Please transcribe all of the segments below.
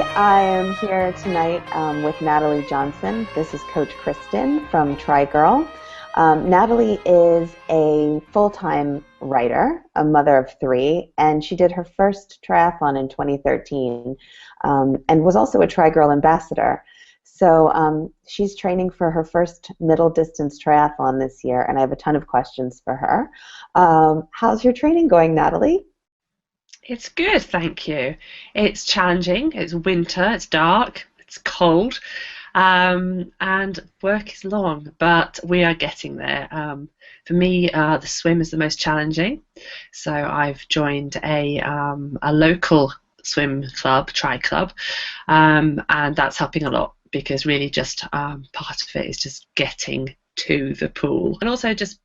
I am here tonight with Natalie Johnson. This is Coach Kristin from Trigirl. Natalie is a full-time writer, a mother of three, and she did her first triathlon in 2013 and was also a Trigirl ambassador. So she's training for her first middle distance triathlon this year, and I have a ton of questions for her. How's your training going, Natalie? It's good, thank you. It's challenging, it's winter, it's dark, it's cold, and work is long, but we are getting there. For me, the swim is the most challenging, so I've joined a local swim club, Tri Club, and that's helping a lot because really just part of it is just getting to the pool. And also just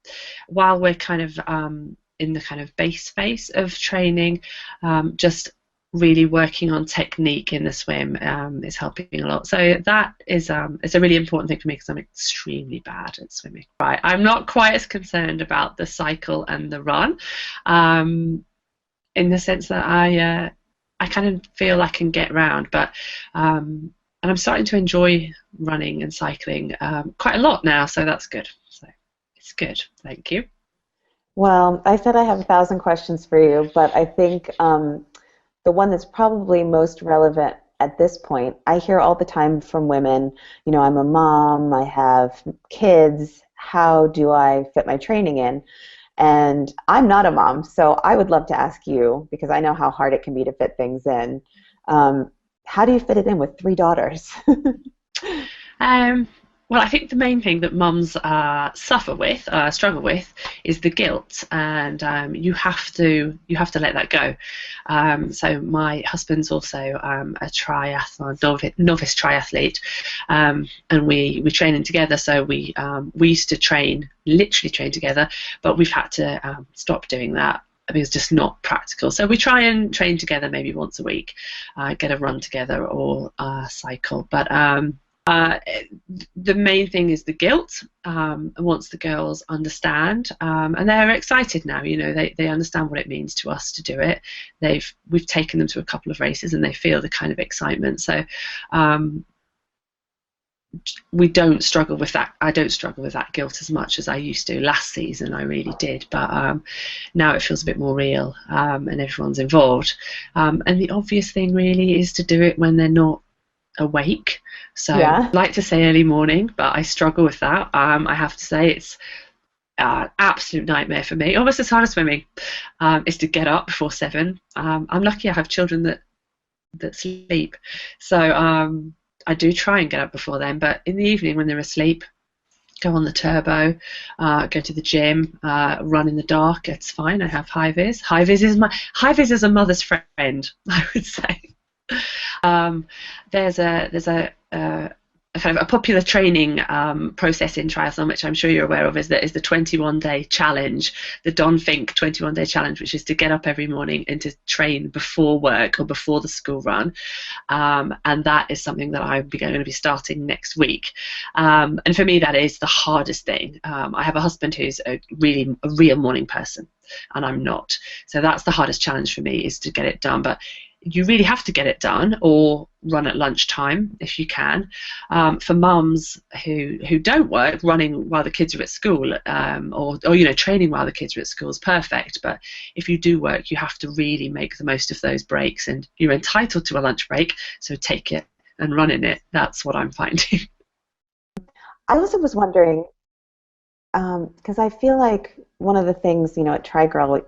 while we're kind of in the kind of base phase of training, just really working on technique in the swim is helping a lot. So that is it's a really important thing for me because I'm extremely bad at swimming. Right, I'm not quite as concerned about the cycle and the run, in the sense that I kind of feel I can get round, but and I'm starting to enjoy running and cycling quite a lot now, so that's good. So it's good, thank you. Well, I said I have 1,000 questions for you, but I think the one that's probably most relevant at this point, I hear all the time from women, you know, I'm a mom, I have kids, how do I fit my training in? And I'm not a mom, so I would love to ask you, because I know how hard it can be to fit things in, how do you fit it in with 3 daughters? Well, I think the main thing that mums struggle with, is the guilt, and you have to let that go. So my husband's also a triathlon novice triathlete, and we train together. So we used to literally train together, but we've had to stop doing that. I mean, it's just not practical. So we try and train together maybe once a week, get a run together or cycle. But the main thing is the guilt. Once the girls understand, and they're excited now, you know, they understand what it means to us to do it. We've taken them to a couple of races and they feel the kind of excitement. So we don't struggle with that. I don't struggle with that guilt as much as I used to. Last season I really did, but now it feels a bit more real, and everyone's involved. And the obvious thing really is to do it when they're not awake. So Yeah. I like to say early morning, but I struggle with that. I have to say it's an absolute nightmare for me. Almost as hard as swimming, is to get up before 7. I'm lucky I have children that sleep, so I do try and get up before then, but in the evening when they're asleep, go on the turbo, go to the gym, run in the dark. It's fine. I have high-vis. High-vis is a mother's friend, I would say. There's a kind of a popular training process in triathlon, which I'm sure you're aware of, is the 21-day challenge, the Don Fink 21-day challenge, which is to get up every morning and to train before work or before the school run, and that is something that I'm going to be starting next week. And for me, that is the hardest thing. I have a husband who's a real morning person, and I'm not, so that's the hardest challenge for me, is to get it done. But you really have to get it done, or run at lunchtime if you can. For mums who don't work, running while the kids are at school, or you know, training while the kids are at school is perfect. But if you do work, you have to really make the most of those breaks, and you're entitled to a lunch break, so take it and run in it. That's what I'm finding. I also was wondering, because I feel like one of the things, you know, at Trigirl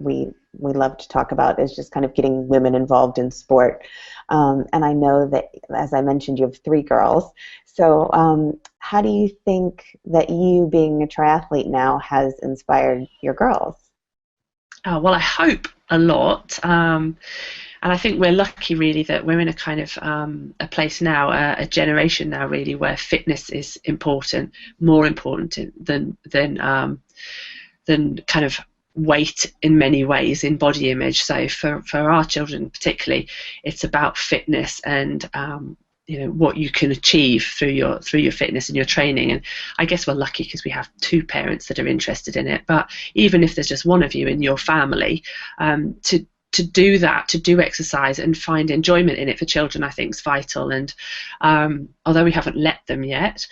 we love to talk about is just kind of getting women involved in sport. And I know that, as I mentioned, you have 3 girls. So how do you think that you, being a triathlete now, has inspired your girls? Well, I hope a lot. And I think we're lucky, really, that we're in a kind of a place now, a generation now, really, where fitness is important, more important than kind of weight in many ways, in body image. So for our children particularly, it's about fitness and you know, what you can achieve through your fitness and your training. And I guess we're lucky because we have 2 parents that are interested in it. But even if there's just one of you in your family, to to do that, to do exercise and find enjoyment in it for children, I think is vital. And although we haven't let them yet,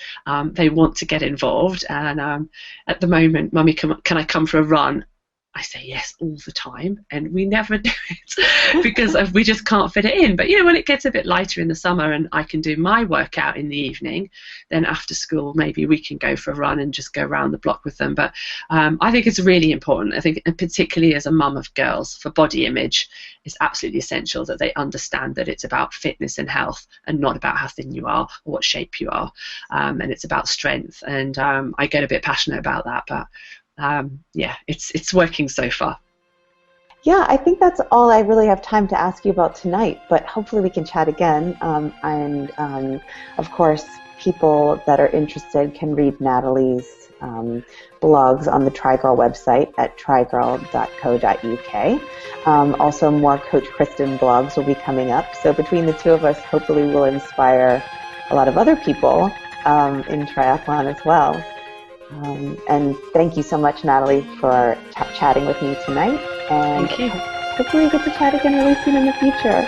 they want to get involved. And at the moment, Mummy, can I come for a run? I say yes all the time, and we never do it because we just can't fit it in. But when it gets a bit lighter in the summer and I can do my workout in the evening, then after school maybe we can go for a run and just go around the block with them. But I think it's really important. I think, and particularly as a mum of girls, for body image, it's absolutely essential that they understand that it's about fitness and health and not about how thin you are or what shape you are, and it's about strength. And I get a bit passionate about that, but it's working so far. Yeah, I think that's all I really have time to ask you about tonight, but hopefully we can chat again. And of course, people that are interested can read Natalie's blogs on the Trigirl website at trigirl.co.uk. Also, more Coach Kristin blogs will be coming up. So between the two of us, hopefully we'll inspire a lot of other people in triathlon as well. And thank you so much, Natalie, for chatting with me tonight. And thank you. Hopefully we get to chat again really soon in the future.